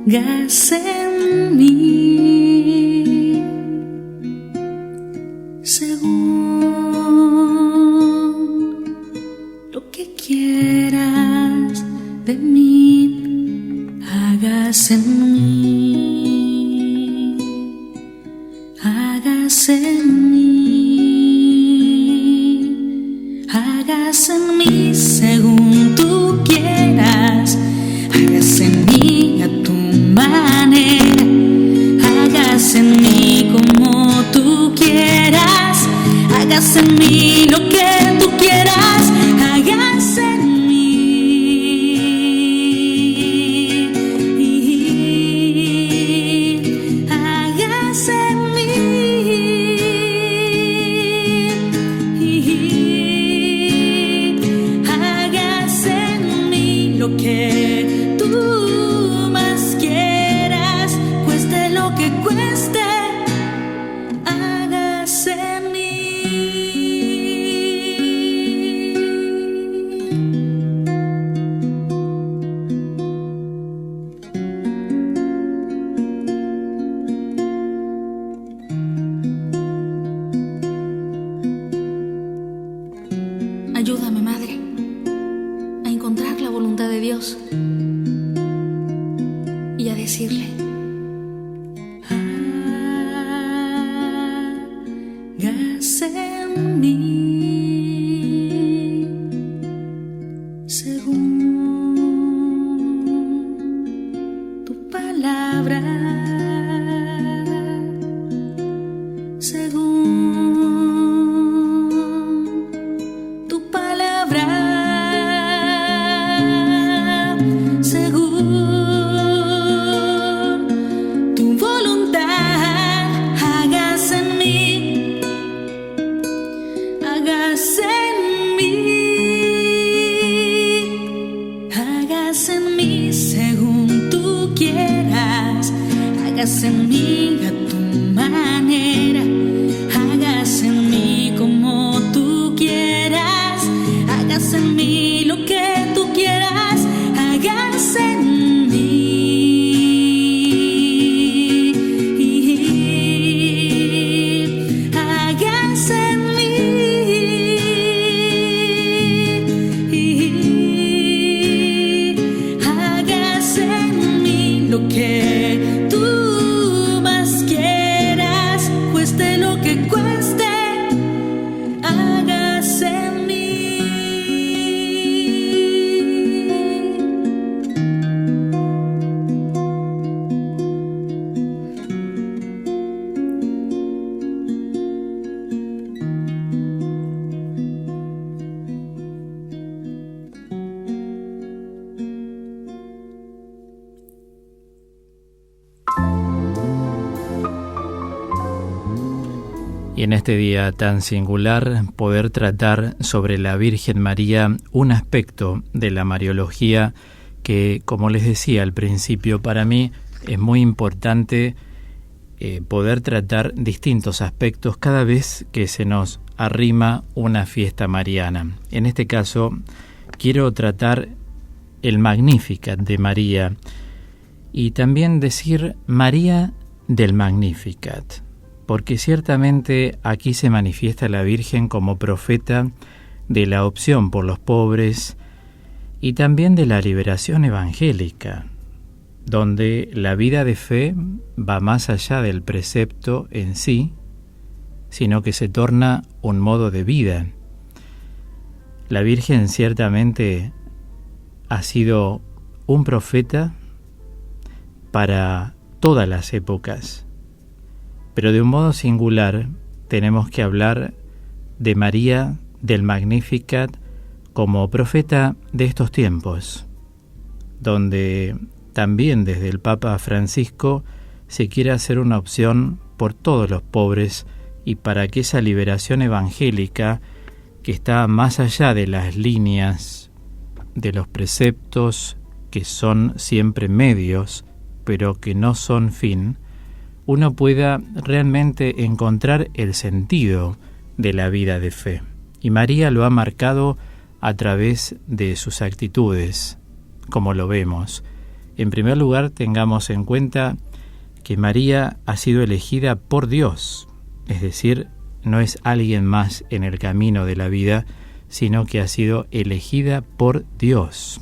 hagas en mí según lo que quieras de mí, hagas en mí, hagas en mí, hagas en mí según tú quieras, hagas en mí a tu manera, hagas en mí como tú quieras, hagas en mí lo que tú quieras, hagas en mí, hagas en mí, hagas en mí lo que tú más quieras, cueste lo que cueste, hagas en mí. Ayúdame, Madre, a encontrar la voluntad de Dios y a decirle: hagas en mí según tu palabra, según tu palabra, según tu voluntad, hagas en mí, hagas en mí, hagas en mí según tú quieras, hagas en mí a tu manera, hagas en mí como tú quieras, hagas en mí lo que tú quieras, hagas en mí, hagas en mí, hagas en mí lo que tú más quieras, cueste lo que cueste, hagas en mí. Y en este día tan singular, poder tratar sobre la Virgen María un aspecto de la Mariología que, como les decía al principio, para mí es muy importante poder tratar distintos aspectos cada vez que se nos arrima una fiesta mariana. En este caso, quiero tratar el Magnificat de María y también decir María del Magnificat, porque ciertamente aquí se manifiesta la Virgen como profeta de la opción por los pobres y también de la liberación evangélica, donde la vida de fe va más allá del precepto en sí, sino que se torna un modo de vida. La Virgen ciertamente ha sido un profeta para todas las épocas, pero de un modo singular tenemos que hablar de María del Magnificat como profeta de estos tiempos, donde también desde el Papa Francisco se quiere hacer una opción por todos los pobres y para que esa liberación evangélica, que está más allá de las líneas, de los preceptos que son siempre medios, pero que no son fin, uno pueda realmente encontrar el sentido de la vida de fe. Y María lo ha marcado a través de sus actitudes, como lo vemos, En primer lugar, tengamos en cuenta que María ha sido elegida por Dios, es decir, no es alguien más en el camino de la vida, sino que ha sido elegida por Dios.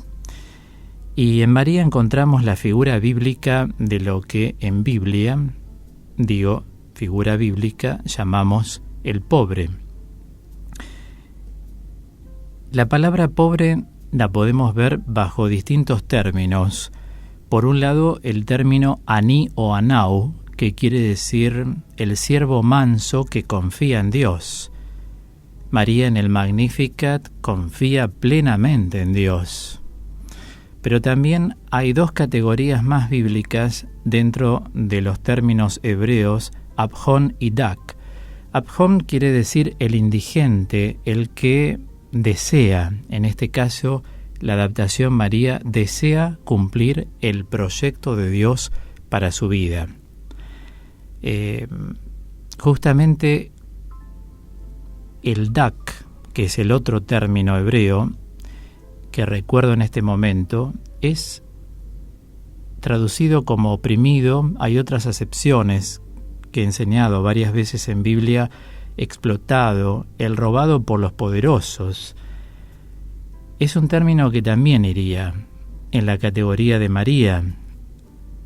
Y en María encontramos la figura bíblica de lo que en Biblia, figura bíblica, llamamos el pobre. La palabra pobre la podemos ver bajo distintos términos. Por un lado, el término aní o anau, que quiere decir el siervo manso que confía en Dios. María en el Magnificat confía plenamente en Dios. Pero también hay dos categorías más bíblicas dentro de los términos hebreos, abjón y dak. Abjón quiere decir el indigente, el que desea, en este caso, la adaptación María desea cumplir el proyecto de Dios para su vida. Justamente el dak, que es el otro término hebreo que recuerdo en este momento, es traducido como oprimido. Hay otras acepciones que he enseñado varias veces en Biblia: explotado, el robado por los poderosos. Es un término que también iría en la categoría de María.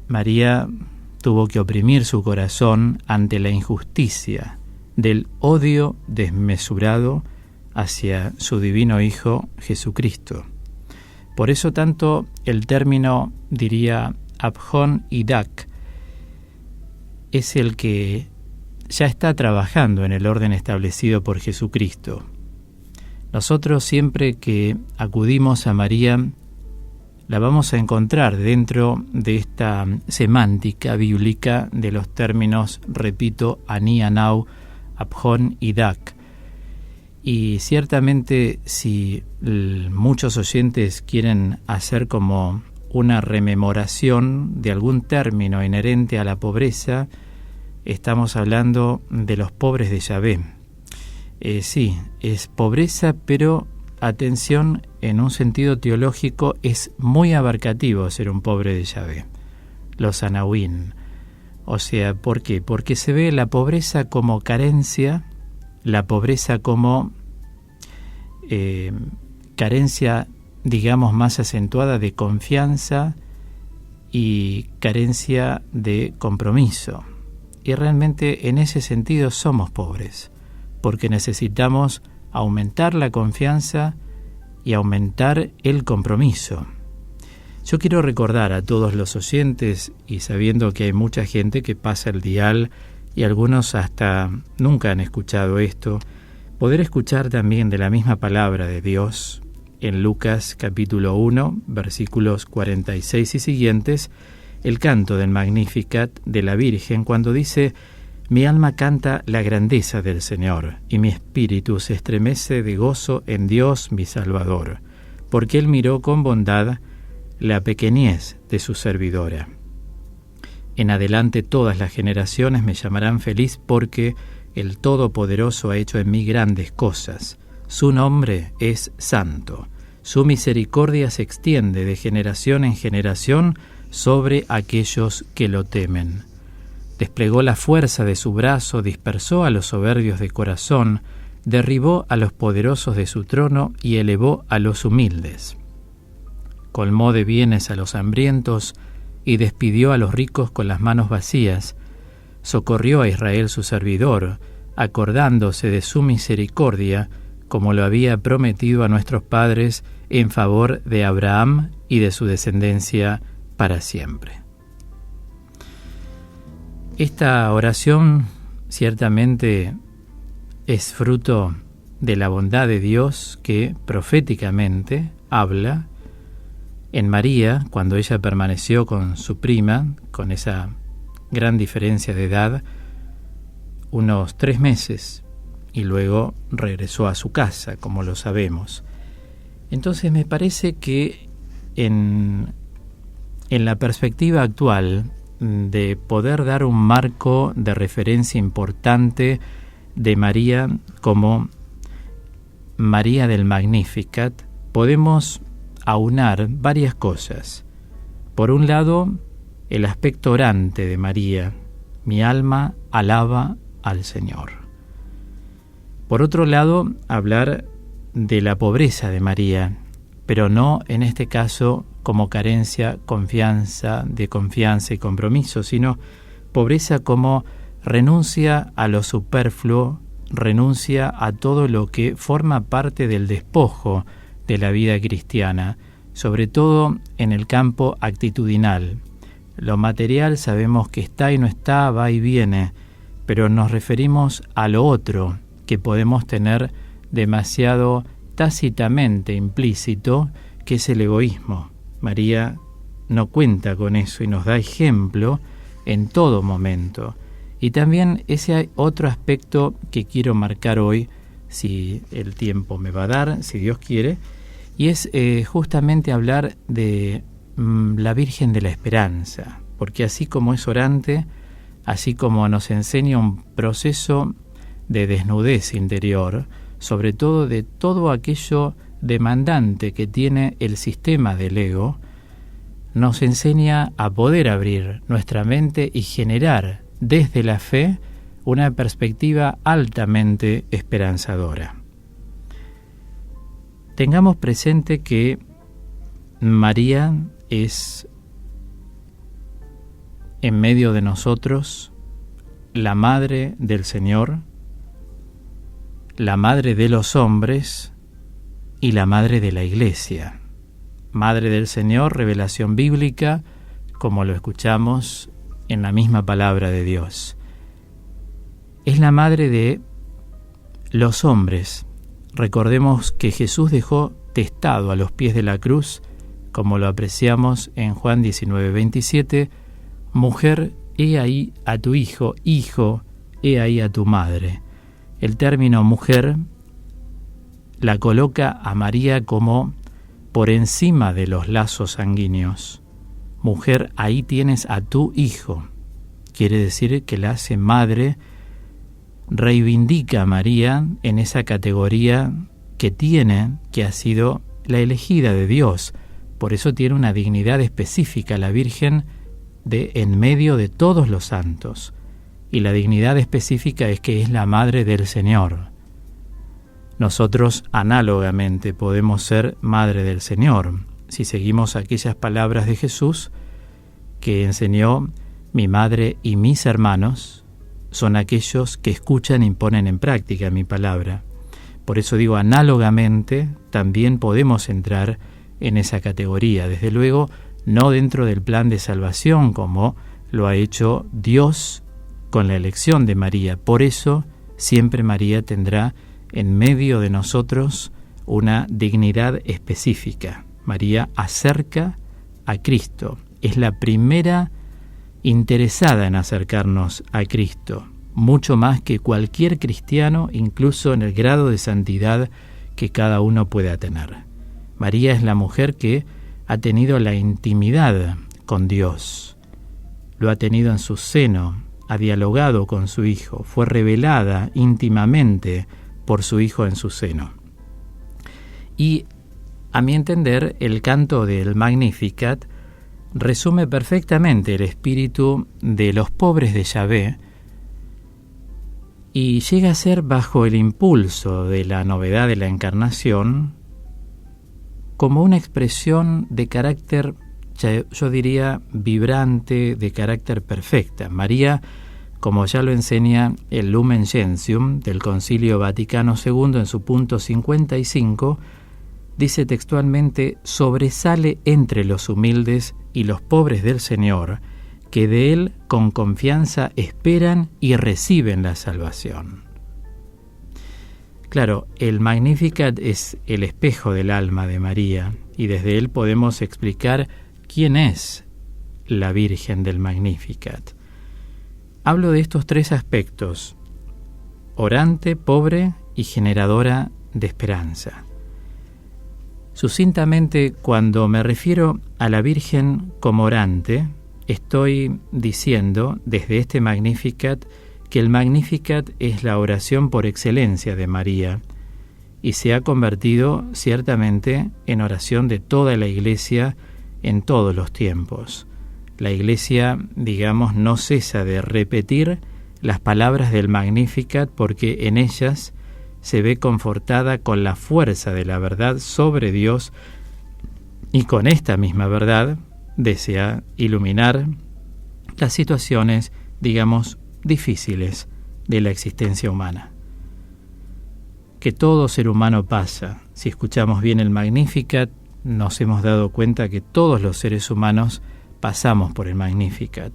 María tuvo que oprimir su corazón ante la injusticia del odio desmesurado hacia su divino Hijo Jesucristo. Por eso tanto el término, diría, abjón y dak, es el que ya está trabajando en el orden establecido por Jesucristo. Nosotros siempre que acudimos a María, la vamos a encontrar dentro de esta semántica bíblica de los términos, repito, aní, anau, abjón y dak. Y ciertamente si muchos oyentes quieren hacer como una rememoración de algún término inherente a la pobreza, estamos hablando de los pobres de Yahvé. Sí, es pobreza, pero atención, en un sentido teológico es muy abarcativo ser un pobre de Yahvé. Los anawín. O sea, ¿por qué? Porque se ve la pobreza como carencia, la pobreza como carencia, digamos, más acentuada de confianza y carencia de compromiso. Y realmente en ese sentido somos pobres, porque necesitamos aumentar la confianza y aumentar el compromiso. Yo quiero recordar a todos los oyentes, y sabiendo que hay mucha gente que pasa el dial y algunos hasta nunca han escuchado esto, poder escuchar también de la misma palabra de Dios en Lucas capítulo 1, versículos 46 y siguientes, el canto del Magnificat de la Virgen cuando dice: «Mi alma canta la grandeza del Señor, y mi espíritu se estremece de gozo en Dios mi Salvador, porque Él miró con bondad la pequeñez de su servidora. En adelante todas las generaciones me llamarán feliz, porque el Todopoderoso ha hecho en mí grandes cosas. Su nombre es santo. Su misericordia se extiende de generación en generación sobre aquellos que lo temen. Desplegó la fuerza de su brazo, dispersó a los soberbios de corazón, derribó a los poderosos de su trono y elevó a los humildes. Colmó de bienes a los hambrientos y despidió a los ricos con las manos vacías. Socorrió a Israel su servidor, acordándose de su misericordia, como lo había prometido a nuestros padres, en favor de Abraham y de su descendencia para siempre». Esta oración ciertamente es fruto de la bondad de Dios que proféticamente habla en María cuando ella permaneció con su prima, con esa gran diferencia de edad, unos 3 meses, y luego regresó a su casa, como lo sabemos. Entonces me parece que en la perspectiva actual de poder dar un marco de referencia importante de María como María del Magnificat, podemos aunar varias cosas. Por un lado, el aspecto orante de María: mi alma alaba al Señor. Por otro lado, hablar de la pobreza de María, pero no en este caso como carencia, de confianza y compromiso, sino pobreza como renuncia a lo superfluo, renuncia a todo lo que forma parte del despojo de la vida cristiana, sobre todo en el campo actitudinal. Lo material sabemos que está y no está, va y viene, pero nos referimos a lo otro que podemos tener demasiado tácitamente implícito, que es el egoísmo. María no cuenta con eso y nos da ejemplo en todo momento. Y también ese otro aspecto que quiero marcar hoy, si el tiempo me va a dar, si Dios quiere, y es justamente hablar de la Virgen de la Esperanza, porque así como es orante, así como nos enseña un proceso de desnudez interior, sobre todo de todo aquello demandante que tiene el sistema del ego, nos enseña a poder abrir nuestra mente y generar desde la fe una perspectiva altamente esperanzadora. Tengamos presente que María es en medio de nosotros la Madre del Señor, la Madre de los hombres y la Madre de la Iglesia. Madre del Señor, revelación bíblica, como lo escuchamos en la misma palabra de Dios. Es la Madre de los hombres. Recordemos que Jesús dejó testado a los pies de la cruz, como lo apreciamos en Juan 19:27, mujer, he ahí a tu hijo, hijo, he ahí a tu madre. El término mujer la coloca a María como por encima de los lazos sanguíneos. Mujer, ahí tienes a tu hijo. Quiere decir que la hace madre, reivindica a María en esa categoría que tiene, que ha sido la elegida de Dios. Por eso tiene una dignidad específica la Virgen de en medio de todos los santos. Y la dignidad específica es que es la Madre del Señor. Nosotros análogamente podemos ser Madre del Señor si seguimos aquellas palabras de Jesús que enseñó: mi madre y mis hermanos son aquellos que escuchan y ponen en práctica mi palabra. Por eso digo, análogamente también podemos entrar en esa categoría, desde luego no dentro del plan de salvación como lo ha hecho Dios con la elección de María. Por eso siempre María tendrá en medio de nosotros una dignidad específica. María acerca a Cristo, es la primera interesada en acercarnos a Cristo, mucho más que cualquier cristiano, incluso en el grado de santidad que cada uno pueda tener. María es la mujer que ha tenido la intimidad con Dios, lo ha tenido en su seno, ha dialogado con su Hijo, fue revelada íntimamente por su Hijo en su seno. Y, a mi entender, el canto del Magnificat resume perfectamente el espíritu de los pobres de Yahvé y llega a ser, bajo el impulso de la novedad de la Encarnación, como una expresión de carácter, yo diría, vibrante, de carácter perfecta. María, como ya lo enseña el Lumen Gentium del Concilio Vaticano II en su punto 55, dice textualmente: sobresale entre los humildes y los pobres del Señor, que de Él con confianza esperan y reciben la salvación. Claro, el Magnificat es el espejo del alma de María, y desde él podemos explicar quién es la Virgen del Magnificat. Hablo de estos tres aspectos: orante, pobre y generadora de esperanza. Sucintamente, cuando me refiero a la Virgen como orante, estoy diciendo desde este Magnificat que el Magnificat es la oración por excelencia de María y se ha convertido ciertamente en oración de toda la Iglesia en todos los tiempos. La Iglesia, digamos, no cesa de repetir las palabras del Magnificat porque en ellas se ve confortada con la fuerza de la verdad sobre Dios y con esta misma verdad desea iluminar las situaciones, digamos, difíciles de la existencia humana. Que todo ser humano pasa. Si escuchamos bien el Magnificat, nos hemos dado cuenta que todos los seres humanos pasamos por el Magnificat,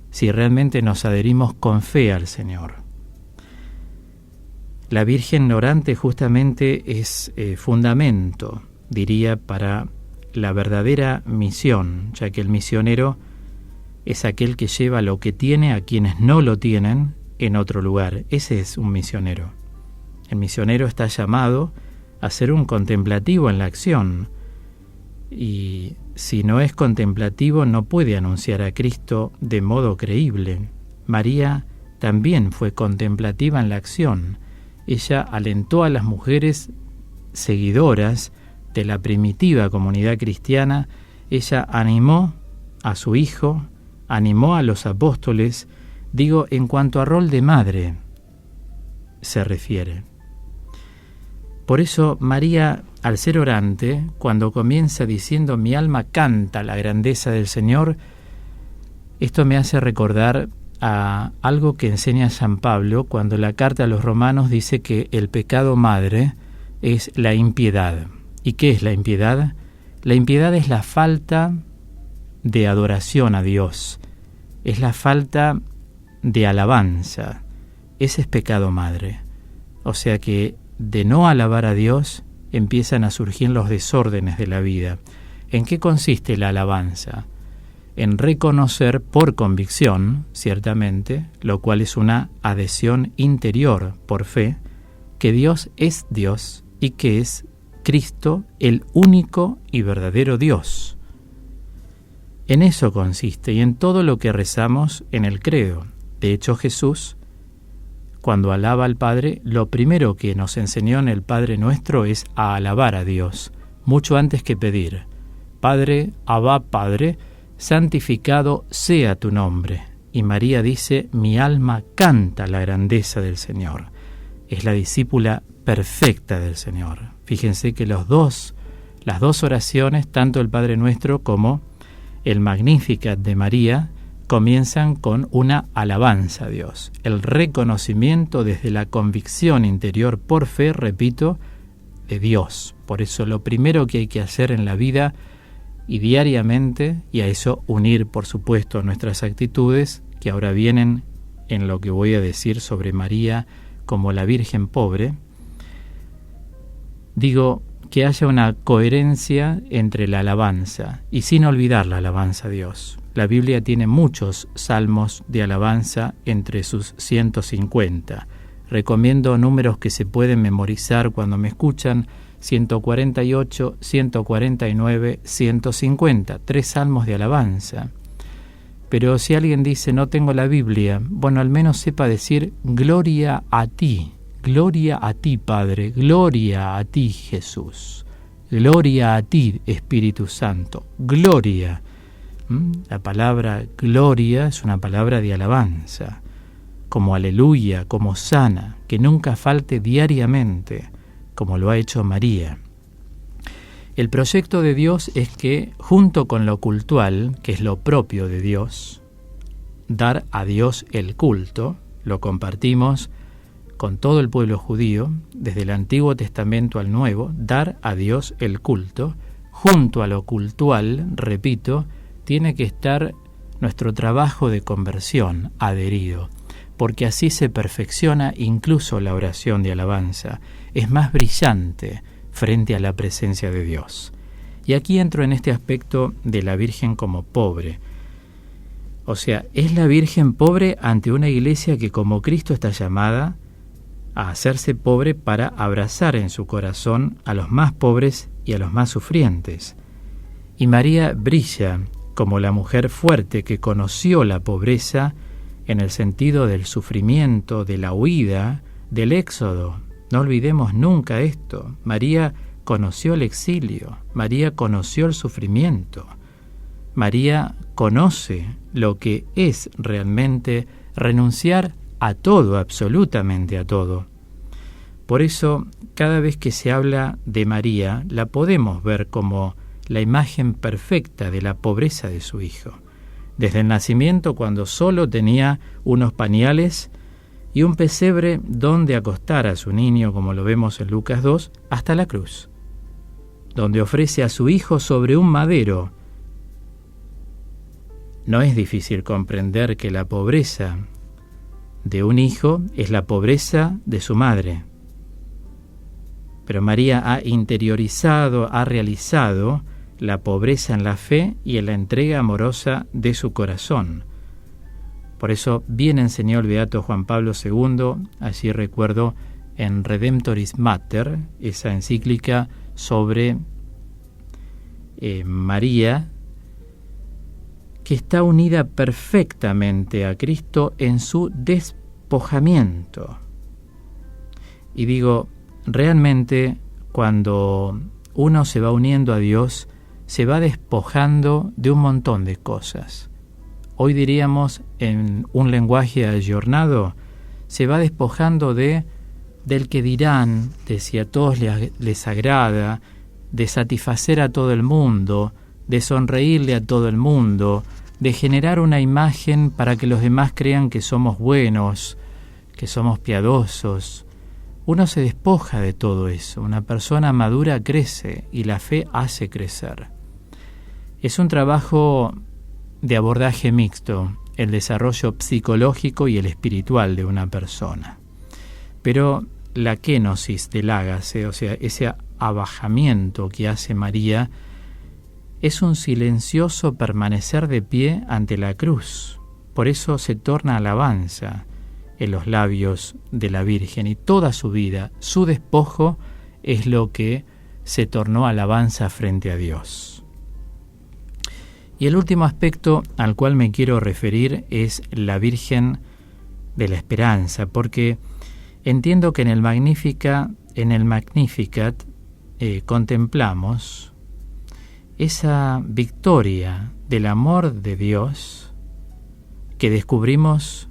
si realmente nos adherimos con fe al Señor. La Virgen orante justamente es fundamento, diría, para la verdadera misión, ya que el misionero es aquel que lleva lo que tiene a quienes no lo tienen en otro lugar. Ese es un misionero. El misionero está llamado a ser un contemplativo en la acción, y si no es contemplativo no puede anunciar a Cristo de modo creíble. María también fue contemplativa en la acción. Ella alentó a las mujeres seguidoras de la primitiva comunidad cristiana. Ella animó a su hijo, animó a los apóstoles, digo, en cuanto a rol de madre se refiere. Por eso María, al ser orante, cuando comienza diciendo «Mi alma canta la grandeza del Señor», esto me hace recordar a algo que enseña San Pablo cuando la carta a los romanos dice que el pecado madre es la impiedad. ¿Y qué es la impiedad? La impiedad es la falta de adoración a Dios, es la falta de alabanza. Ese es pecado madre. O sea que de no alabar a Dios empiezan a surgir los desórdenes de la vida. ¿En qué consiste la alabanza? En reconocer por convicción, ciertamente, lo cual es una adhesión interior por fe, que Dios es Dios y que es Cristo el único y verdadero Dios. En eso consiste y en todo lo que rezamos en el credo. De hecho, Jesús, cuando alaba al Padre, lo primero que nos enseñó en el Padre Nuestro es a alabar a Dios, mucho antes que pedir. Padre, Abba, Padre, santificado sea tu nombre. Y María dice, mi alma canta la grandeza del Señor. Es la discípula perfecta del Señor. Fíjense que las dos oraciones, tanto el Padre Nuestro como el Magnificat de María, comienzan con una alabanza a Dios, el reconocimiento desde la convicción interior por fe, repito, de Dios. Por eso lo primero que hay que hacer en la vida y diariamente, y a eso unir, por supuesto, nuestras actitudes, que ahora vienen en lo que voy a decir sobre María como la Virgen pobre, digo que haya una coherencia entre la alabanza y sin olvidar la alabanza a Dios. La Biblia tiene muchos salmos de alabanza entre sus 150. Recomiendo números que se pueden memorizar cuando me escuchan: 148, 149, 150, 3 salmos de alabanza. Pero si alguien dice no tengo la Biblia, bueno, al menos sepa decir gloria a ti Padre, gloria a ti Jesús, gloria a ti Espíritu Santo, gloria. La palabra gloria es una palabra de alabanza, como aleluya, como sana, que nunca falte diariamente, como lo ha hecho María. El proyecto de Dios es que, junto con lo cultual, que es lo propio de Dios, dar a Dios el culto, lo compartimos con todo el pueblo judío, desde el Antiguo Testamento al Nuevo, dar a Dios el culto. Junto a lo cultual, repito, tiene que estar nuestro trabajo de conversión adherido, porque así se perfecciona incluso la oración de alabanza, es más brillante frente a la presencia de Dios. Y aquí entro en este aspecto de la Virgen como pobre. O sea, es la Virgen pobre ante una iglesia que como Cristo está llamada a hacerse pobre para abrazar en su corazón a los más pobres y a los más sufrientes. Y María brilla como la mujer fuerte que conoció la pobreza en el sentido del sufrimiento, de la huida, del éxodo. No olvidemos nunca esto. María conoció el exilio, María conoció el sufrimiento. María conoce lo que es realmente renunciar a todo, absolutamente a todo. Por eso, cada vez que se habla de María, la podemos ver como la imagen perfecta de la pobreza de su Hijo. Desde el nacimiento, cuando solo tenía unos pañales y un pesebre donde acostar a su niño, como lo vemos en Lucas 2, hasta la cruz, donde ofrece a su Hijo sobre un madero. No es difícil comprender que la pobreza de un hijo es la pobreza de su madre. Pero María ha interiorizado, ha realizado la pobreza en la fe y en la entrega amorosa de su corazón. Por eso bien enseñó el beato Juan Pablo II, así recuerdo, en Redemptoris Mater, esa encíclica sobre María, que está unida perfectamente a Cristo en su despojamiento. Y digo, realmente cuando uno se va uniendo a Dios, se va despojando de un montón de cosas. Hoy diríamos, en un lenguaje ayornado, se va despojando del que dirán, de si a todos les agrada, de satisfacer a todo el mundo, de sonreírle a todo el mundo, de generar una imagen para que los demás crean que somos buenos, que somos piadosos. Uno se despoja de todo eso. Una persona madura crece y la fe hace crecer. Es un trabajo de abordaje mixto, el desarrollo psicológico y el espiritual de una persona. Pero la kenosis del ágase, o sea, ese abajamiento que hace María, es un silencioso permanecer de pie ante la cruz. Por eso se torna alabanza en los labios de la Virgen, y toda su vida, su despojo, es lo que se tornó alabanza frente a Dios. Y el último aspecto al cual me quiero referir es la Virgen de la Esperanza, porque entiendo que en el Magnificat contemplamos esa victoria del amor de Dios que descubrimos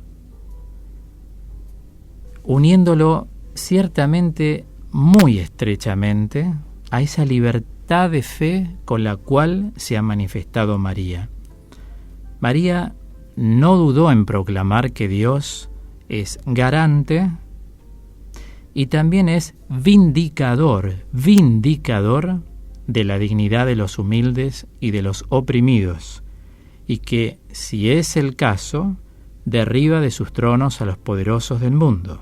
uniéndolo ciertamente muy estrechamente a esa libertad de fe con la cual se ha manifestado María. María no dudó en proclamar que Dios es garante y también es vindicador de la dignidad de los humildes y de los oprimidos, y que, si es el caso, derriba de sus tronos a los poderosos del mundo.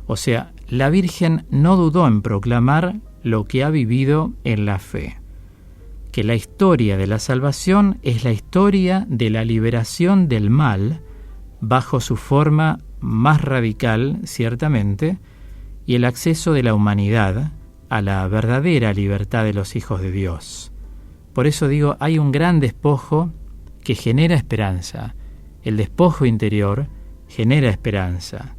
O sea, la Virgen no dudó en proclamar lo que ha vivido en la fe, que la historia de la salvación es la historia de la liberación del mal bajo su forma más radical, ciertamente, y el acceso de la humanidad a la verdadera libertad de los hijos de Dios. Por eso digo, hay un gran despojo que genera esperanza. El despojo interior genera esperanza.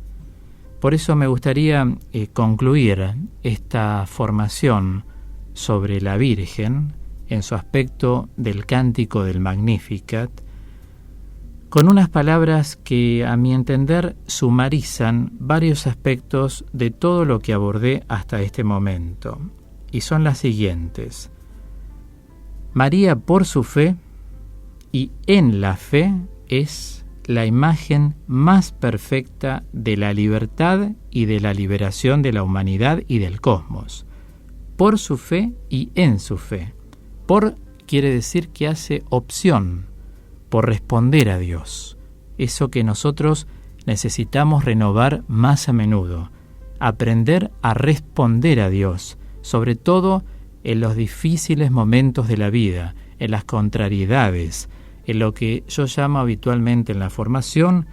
Por eso me gustaría concluir esta formación sobre la Virgen en su aspecto del cántico del Magnificat con unas palabras que, a mi entender, sumarizan varios aspectos de todo lo que abordé hasta este momento, y son las siguientes. María, por su fe y en la fe, es la imagen más perfecta de la libertad y de la liberación de la humanidad y del cosmos. Por su fe y en su fe. Por quiere decir que hace opción por responder a Dios, eso que nosotros necesitamos renovar más a menudo, aprender a responder a Dios, sobre todo en los difíciles momentos de la vida, en las contrariedades, en lo que yo llamo habitualmente en la formación,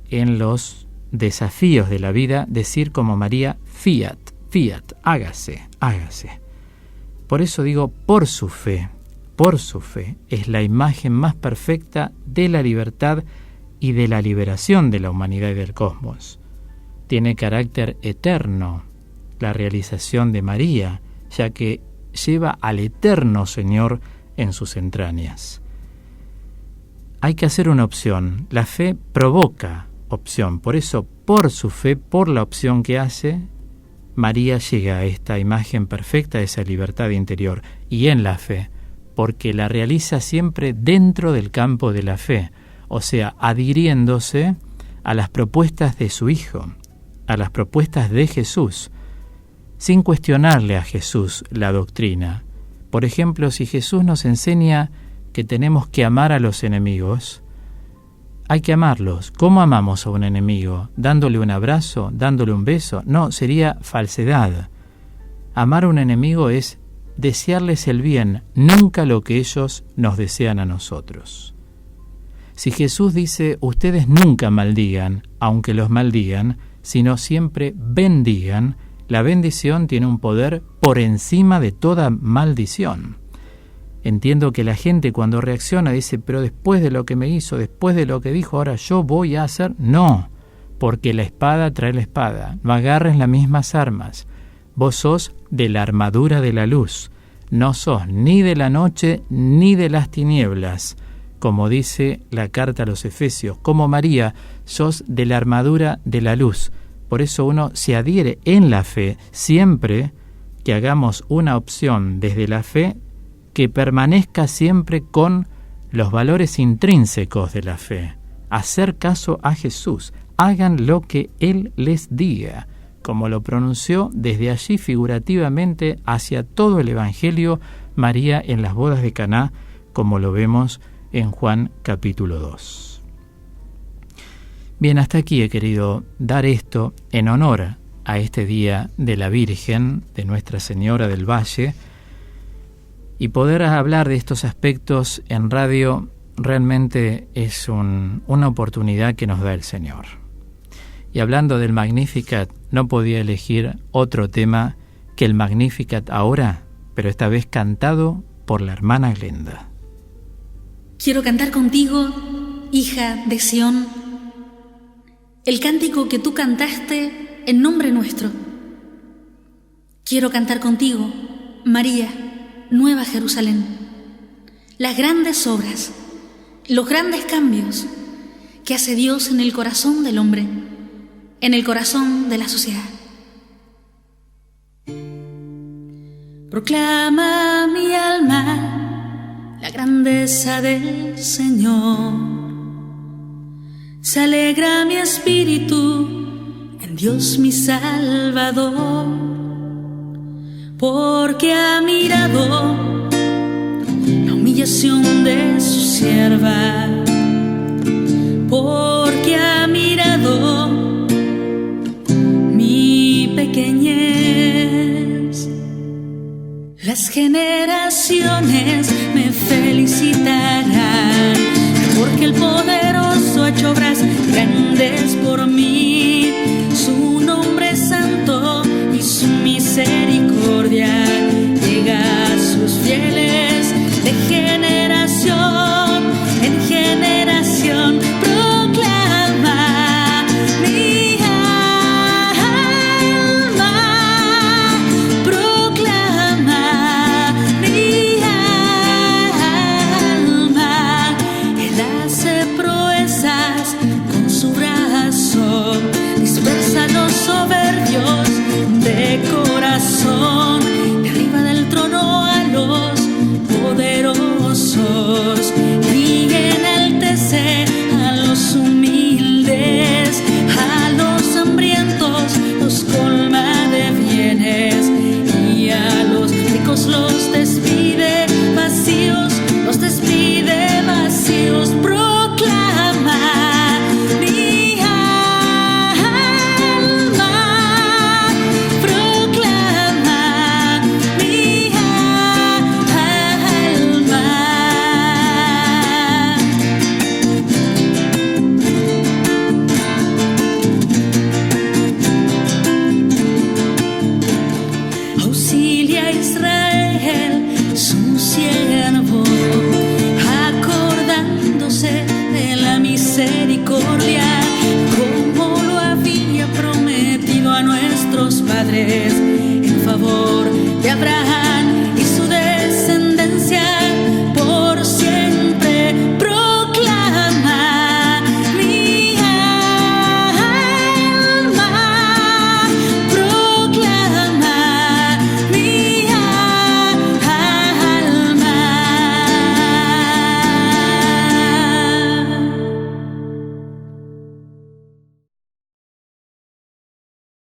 en los desafíos de la vida, decir como María, fiat, hágase, hágase. Por eso digo, por su fe, es la imagen más perfecta de la libertad y de la liberación de la humanidad y del cosmos. Tiene carácter eterno la realización de María, ya que lleva al eterno Señor en sus entrañas. Hay que hacer una opción. La fe provoca opción. Por eso, por su fe, por la opción que hace, María llega a esta imagen perfecta de esa libertad interior. Y en la fe, porque la realiza siempre dentro del campo de la fe, o sea, adhiriéndose a las propuestas de su Hijo, a las propuestas de Jesús, sin cuestionarle a Jesús la doctrina. Por ejemplo, si Jesús nos enseña que tenemos que amar a los enemigos, hay que amarlos. ¿Cómo amamos a un enemigo? ¿Dándole un abrazo? ¿Dándole un beso? No, sería falsedad. Amar a un enemigo es desearles el bien, nunca lo que ellos nos desean a nosotros. Si Jesús dice, ustedes nunca maldigan, aunque los maldigan, sino siempre bendigan, la bendición tiene un poder por encima de toda maldición. Entiendo que la gente cuando reacciona dice, pero después de lo que me hizo, después de lo que dijo, ahora yo voy a hacer. No, porque la espada trae la espada. No agarres las mismas armas. Vos sos de la armadura de la luz. No sos ni de la noche ni de las tinieblas. Como dice la carta a los Efesios, como María, sos de la armadura de la luz. Por eso uno se adhiere en la fe, siempre que hagamos una opción desde la fe, que permanezca siempre con los valores intrínsecos de la fe. Hacer caso a Jesús, hagan lo que Él les diga, como lo pronunció desde allí figurativamente hacia todo el Evangelio María en las bodas de Caná, como lo vemos en Juan capítulo 2. Bien, hasta aquí he querido dar esto en honor a este día de la Virgen, de Nuestra Señora del Valle, y poder hablar de estos aspectos en radio realmente es una oportunidad que nos da el Señor. Y hablando del Magnificat, no podía elegir otro tema que el Magnificat ahora, pero esta vez cantado por la hermana Glenda. Quiero cantar contigo, hija de Sión, el cántico que tú cantaste en nombre nuestro. Quiero cantar contigo, María, Nueva Jerusalén, las grandes obras, los grandes cambios que hace Dios en el corazón del hombre, en el corazón de la sociedad. Proclama mi alma la grandeza del Señor. Se alegra mi espíritu en Dios mi Salvador, porque ha mirado la humillación de su sierva, porque ha mirado mi pequeñez. Las generaciones me felicitarán, porque el poder